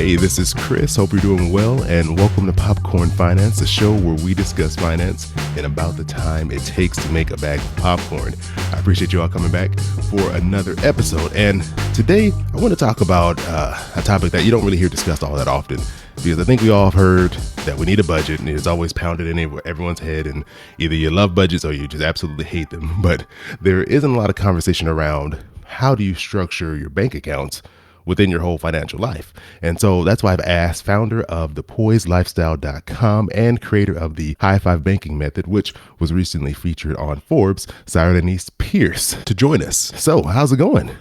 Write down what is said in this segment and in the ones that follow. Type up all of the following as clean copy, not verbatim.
Hey, this is Chris. Hope you're doing well, and welcome to Popcorn Finance, the show where we discuss finance in about the time it takes to make a bag of popcorn. I appreciate you all coming back for another episode, and today I want to talk about a topic that you don't really hear discussed all that often, because I think we all have heard that we need a budget, and it's always pounded in everyone's head, and either you love budgets or you just absolutely hate them. But there isn't a lot of conversation around how do you structure your bank accounts within your whole financial life. And so that's why I've asked founder of thepoisedlifestyle.com and creator of the High Five Banking Method, which was recently featured on Forbes, Sahirenys Pierce, to join us. So how's it going?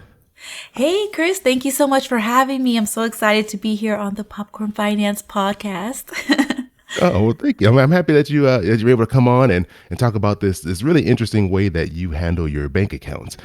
Hey, Chris, thank you so much for having me. I'm so excited to be here on the Popcorn Finance podcast. Oh, well, thank you. I'm happy that you're able to come on and talk about this really interesting way that you handle your bank accounts.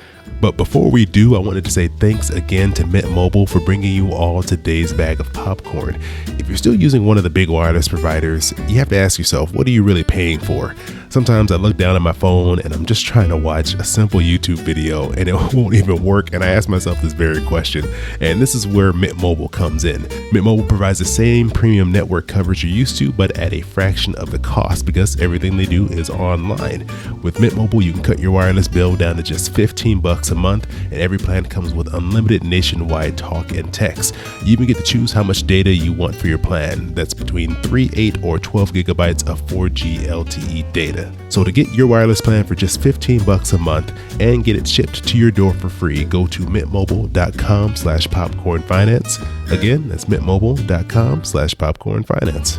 But before we do, I wanted to say thanks again to Mint Mobile for bringing you all today's bag of popcorn. If you're still using one of the big wireless providers, you have to ask yourself, what are you really paying for? Sometimes I look down at my phone and I'm just trying to watch a simple YouTube video and it won't even work. And I ask myself this very question. And this is where Mint Mobile comes in. Mint Mobile provides the same premium network coverage you're used to, but at a fraction of the cost because everything they do is online. With Mint Mobile, you can cut your wireless bill down to just $15 a month, and every plan comes with unlimited nationwide talk and text. You even get to choose how much data you want for your plan. That's between 3, 8, or 12 gigabytes of 4G LTE data. So to get your wireless plan for just $15 a month and get it shipped to your door for free, go to mintmobile.com/popcornfinance. Again, that's mintmobile.com/popcornfinance.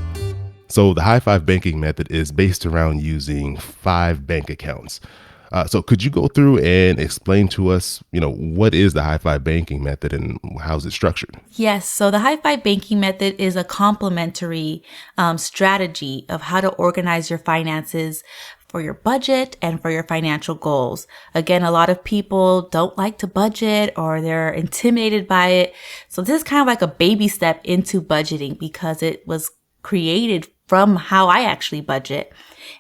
So the High Five Banking Method is based around using 5 bank accounts. So could you go through and explain to us, what is the High Five Banking Method and how's it structured? Yes. So the High Five Banking Method is a complementary strategy of how to organize your finances for your budget and for your financial goals. Again, a lot of people don't like to budget or they're intimidated by it. So this is kind of like a baby step into budgeting because it was created from how I actually budget.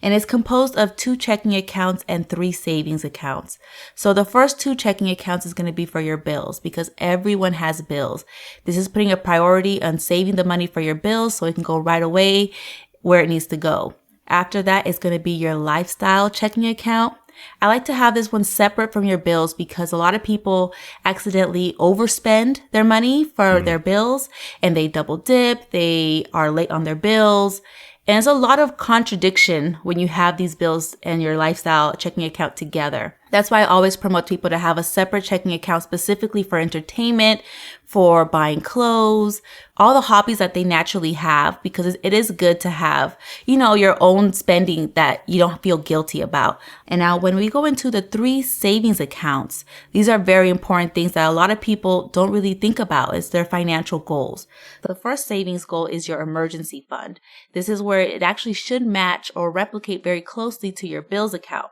And it's composed of 2 checking accounts and 3 savings accounts. So the first 2 checking accounts is going to be for your bills because everyone has bills. This is putting a priority on saving the money for your bills so it can go right away where it needs to go. After that, it's going to be your lifestyle checking account. I like to have this one separate from your bills because a lot of people accidentally overspend their money for their bills and they double dip. They are late on their bills. And there's a lot of contradiction when you have these bills and your lifestyle checking account together. That's why I always promote people to have a separate checking account specifically for entertainment, for buying clothes, all the hobbies that they naturally have, because it is good to have, your own spending that you don't feel guilty about. And now when we go into the 3 savings accounts, these are very important things that a lot of people don't really think about is their financial goals. The first savings goal is your emergency fund. This is where it actually should match or replicate very closely to your bills account.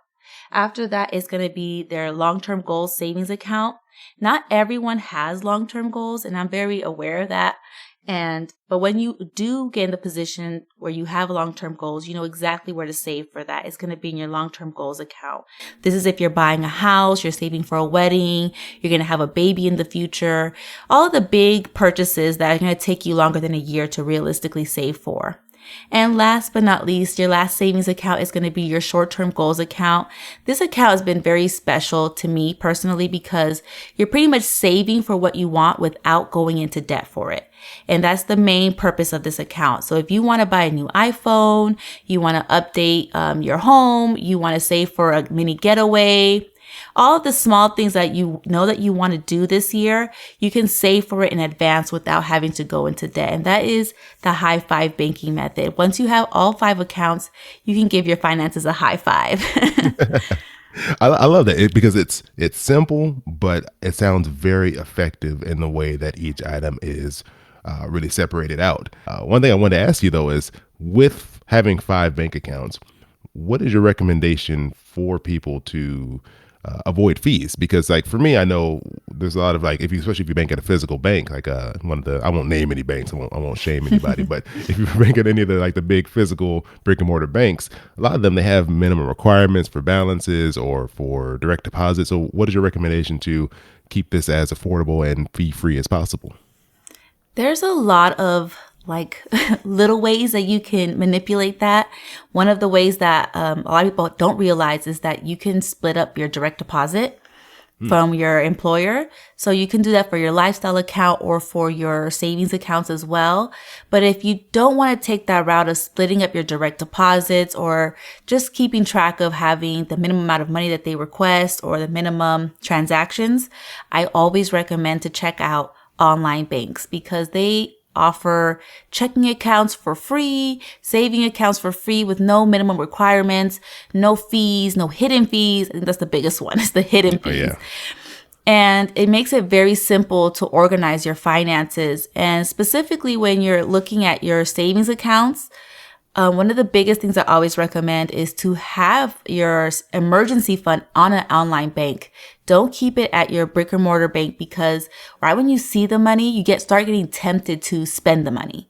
After that is going to be their long-term goals savings account. Not everyone has long-term goals, and I'm very aware of that. But when you do get in the position where you have long-term goals, you know exactly where to save for that. It's going to be in your long-term goals account. This is if you're buying a house, you're saving for a wedding, you're going to have a baby in the future, all of the big purchases that are going to take you longer than a year to realistically save for. And last but not least, your last savings account is going to be your short-term goals account. This account has been very special to me personally because you're pretty much saving for what you want without going into debt for it. And that's the main purpose of this account. So if you want to buy a new iPhone, you want to update your home, you want to save for a mini getaway, all of the small things that you know that you want to do this year, you can save for it in advance without having to go into debt. And that is the High Five Banking Method. Once you have all 5 accounts, you can give your finances a high five. I love that because it's simple, but it sounds very effective in the way that each item is really separated out. One thing I wanted to ask you, though, is with having 5 bank accounts, what is your recommendation for people to avoid fees? Because for me, I know there's a lot of especially if you bank at a physical bank, I won't name any banks, I won't shame anybody, but if you bank at any of the big physical brick and mortar banks, a lot of them, they have minimum requirements for balances or for direct deposit. So what is your recommendation to keep this as affordable and fee free as possible? There's a lot of like little ways that you can manipulate that. One of the ways that a lot of people don't realize is that you can split up your direct deposit from your employer. So you can do that for your lifestyle account or for your savings accounts as well. But if you don't want to take that route of splitting up your direct deposits or just keeping track of having the minimum amount of money that they request or the minimum transactions, I always recommend to check out online banks because they offer checking accounts for free, saving accounts for free with no minimum requirements, no fees, no hidden fees. I think that's the biggest one is the hidden fees. Oh, yeah. And it makes it very simple to organize your finances. And specifically when you're looking at your savings accounts, one of the biggest things I always recommend is to have your emergency fund on an online bank. Don't keep it at your brick and mortar bank because right when you see the money, you start getting tempted to spend the money.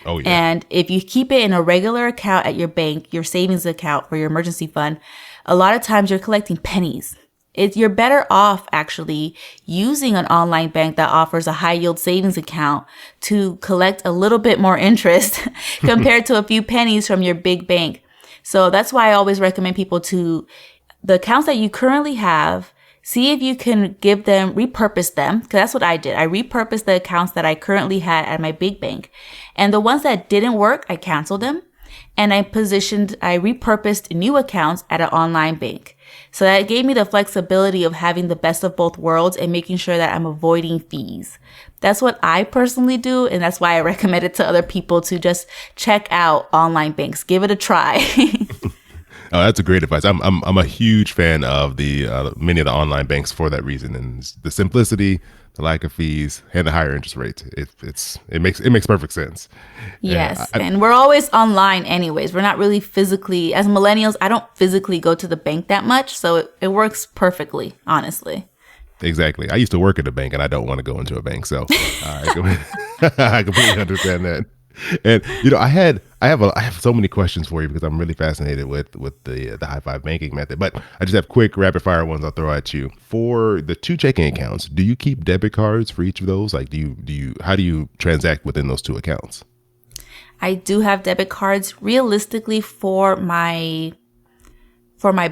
Oh, yeah. And if you keep it in a regular account at your bank, your savings account for your emergency fund, a lot of times you're collecting pennies. You're better off actually using an online bank that offers a high yield savings account to collect a little bit more interest compared to a few pennies from your big bank. So that's why I always recommend people to the accounts that you currently have, see if you can repurpose them. Cause that's what I did. I repurposed the accounts that I currently had at my big bank. And the ones that didn't work, I canceled them. And I repurposed new accounts at an online bank. So that gave me the flexibility of having the best of both worlds and making sure that I'm avoiding fees. That's what I personally do. And that's why I recommend it to other people to just check out online banks. Give it a try. Oh, that's a great advice. I'm a huge fan of the many of the online banks for that reason, and the simplicity, the lack of fees, and the higher interest rates. It makes perfect sense. Yes, and we're always online anyways. We're not really physically, as millennials, I don't physically go to the bank that much, so it works perfectly, honestly. Exactly. I used to work at a bank, and I don't want to go into a bank, so I completely understand that. And I have so many questions for you because I'm really fascinated with the high five banking method. But I just have quick rapid fire ones I'll throw at you. For the 2 checking accounts, do you keep debit cards for each of those? Like, how do you transact within those 2 accounts? I do have debit cards. Realistically, for my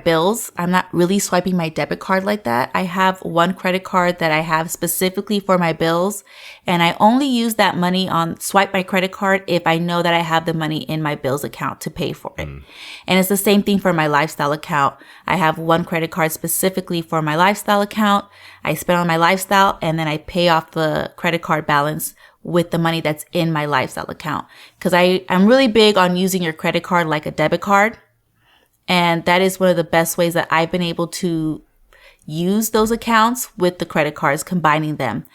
bills, I'm not really swiping my debit card like that. I have one credit card that I have specifically for my bills, and I only use that money swipe my credit card if I know that I have the money in my bills account to pay for it. And it's the same thing for my lifestyle account. I have one credit card specifically for my lifestyle account. I spend on my lifestyle, and then I pay off the credit card balance with the money that's in my lifestyle account. Because I'm really big on using your credit card like a debit card. And that is one of the best ways that I've been able to use those accounts with the credit cards, combining them.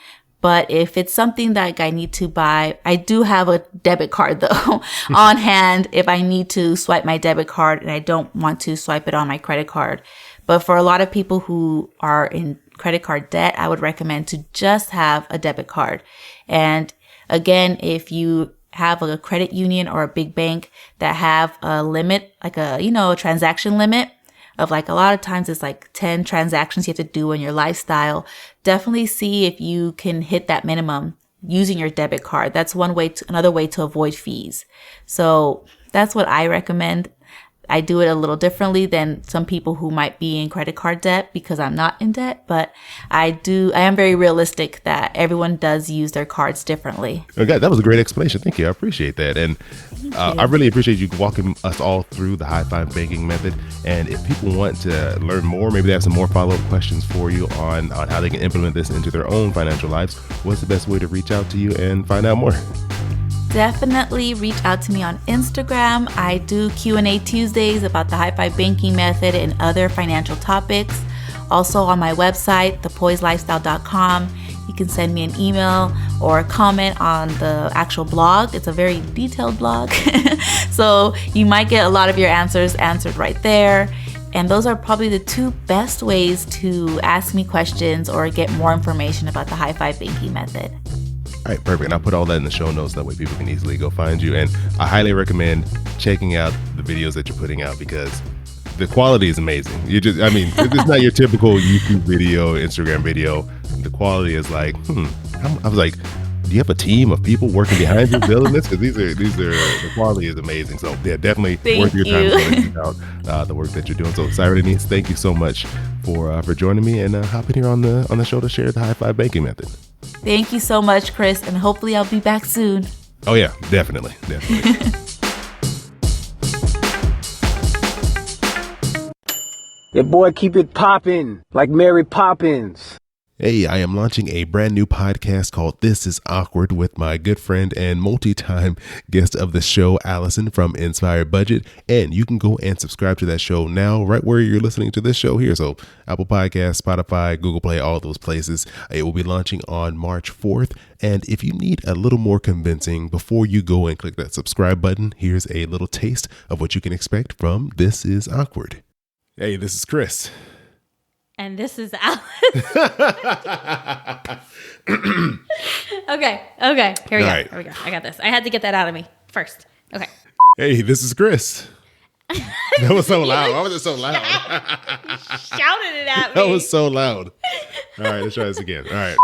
But if it's something that I need to buy, I do have a debit card though on hand if I need to swipe my debit card and I don't want to swipe it on my credit card. But for a lot of people who are in credit card debt, I would recommend to just have a debit card. And again, if you have a credit union or a big bank that have a limit, like a transaction limit of like a lot of times it's like 10 transactions you have to do in your lifestyle. Definitely see if you can hit that minimum using your debit card. That's another way to avoid fees. So that's what I recommend. I do it a little differently than some people who might be in credit card debt because I'm not in debt, but I am very realistic that everyone does use their cards differently. Okay, that was a great explanation. Thank you. I appreciate that. And I really appreciate you walking us all through the high five banking method. And if people want to learn more, maybe they have some more follow-up questions for you on how they can implement this into their own financial lives, what's the best way to reach out to you and find out more? Definitely reach out to me on Instagram. I do Q&A Tuesdays about the high five banking method and other financial topics. Also on my website, thepoiselifestyle.com, you can send me an email or a comment on the actual blog. It's a very detailed blog. So you might get a lot of your answers answered right there. And those are probably the 2 best ways to ask me questions or get more information about the high five banking method. All right, perfect. And I'll put all that in the show notes. That way people can easily go find you. And I highly recommend checking out the videos that you're putting out because the quality is amazing. It's not your typical YouTube video, Instagram video. The quality is like, I was like, you have a team of people working behind you building this? Because the quality is amazing. So yeah, definitely worth your time to check out the work that you're doing. So Sahirenys, thank you so much for joining me and hopping here on the show to share the high five banking method. Thank you so much, Chris, and hopefully I'll be back soon. Oh yeah, definitely. Yeah, boy, keep it poppin' like Mary Poppins. Hey, I am launching a brand new podcast called This is Awkward with my good friend and multi-time guest of the show, Allison from Inspired Budget. And you can go and subscribe to that show now, right where you're listening to this show here. So Apple Podcasts, Spotify, Google Play, all those places. It will be launching on March 4th. And if you need a little more convincing before you go and click that subscribe button, here's a little taste of what you can expect from This is Awkward. Hey, this is Chris. And this is Alice. Okay. Here we go. I got this. I had to get that out of me first. Okay. Hey, this is Chris. That was so loud. Why was it so loud? Shouted it at me. That was so loud. All right, let's try this again. All right.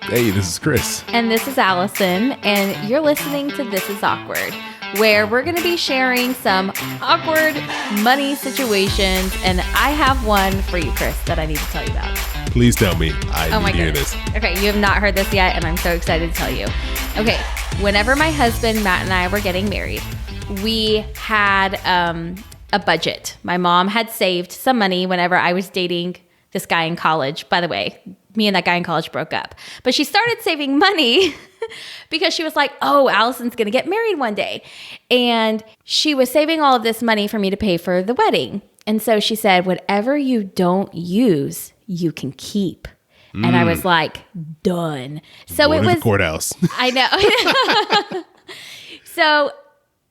Hey, this is Chris. And this is Allison, and you're listening to This is Awkward, where we're going to be sharing some awkward money situations, and I have one for you, Chris, that I need to tell you about. Please tell me. I need to hear this. Okay, you have not heard this yet, and I'm so excited to tell you. Okay, whenever my husband, Matt, and I were getting married, we had a budget. My mom had saved some money whenever I was dating this guy in college. By the way, me and that guy in college broke up. But she started saving money because she was like, oh, Allison's going to get married one day. And she was saving all of this money for me to pay for the wedding. And so she said, whatever you don't use, you can keep. And I was like, done. So Going to the courthouse. I know. So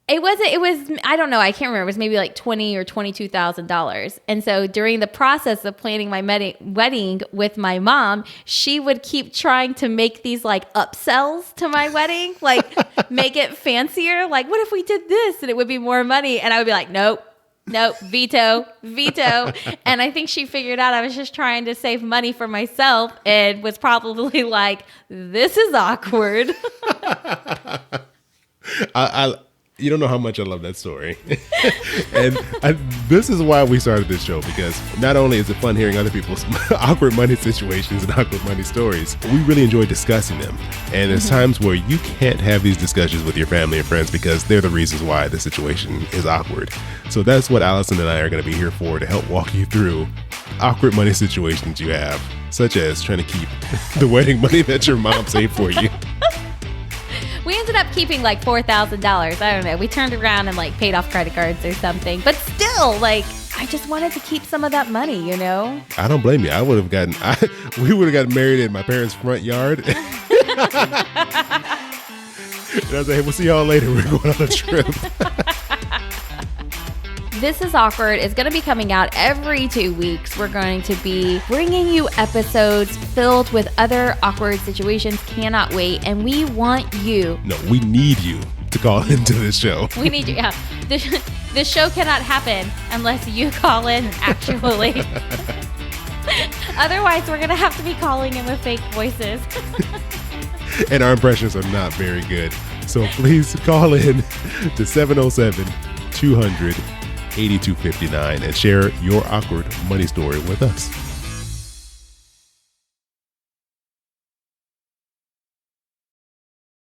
it was, I don't know, I can't remember. It was maybe like $20,000 or $22,000. And so during the process of planning my wedding with my mom, she would keep trying to make these like upsells to my wedding, like make it fancier. Like, what if we did this and it would be more money? And I would be like, nope, veto. And I think she figured out I was just trying to save money for myself and was probably like, this is awkward. You don't know how much I love that story. And this is why we started this show, because not only is it fun hearing other people's awkward money situations and awkward money stories, we really enjoy discussing them. And there's times where you can't have these discussions with your family and friends because they're the reasons why the situation is awkward. So that's what Allison and I are going to be here for, to help walk you through awkward money situations you have, such as trying to keep the wedding money that your mom saved for you. We ended up keeping like $4,000. I don't know. We turned around and like paid off credit cards or something. But still, like, I just wanted to keep some of that money, you know? I don't blame you. We would have gotten married in my parents' front yard. And I was like, hey, we'll see y'all later. We're going on a trip. This is Awkward is going to be coming out every 2 weeks. We're going to be bringing you episodes filled with other awkward situations. Cannot wait. And we want you. No, we need you to call into this show. We need you. Yeah. The show cannot happen unless you call in actually. Otherwise, we're going to have to be calling in with fake voices. And our impressions are not very good. So please call in to 707-200-8259 and share your awkward money story with us.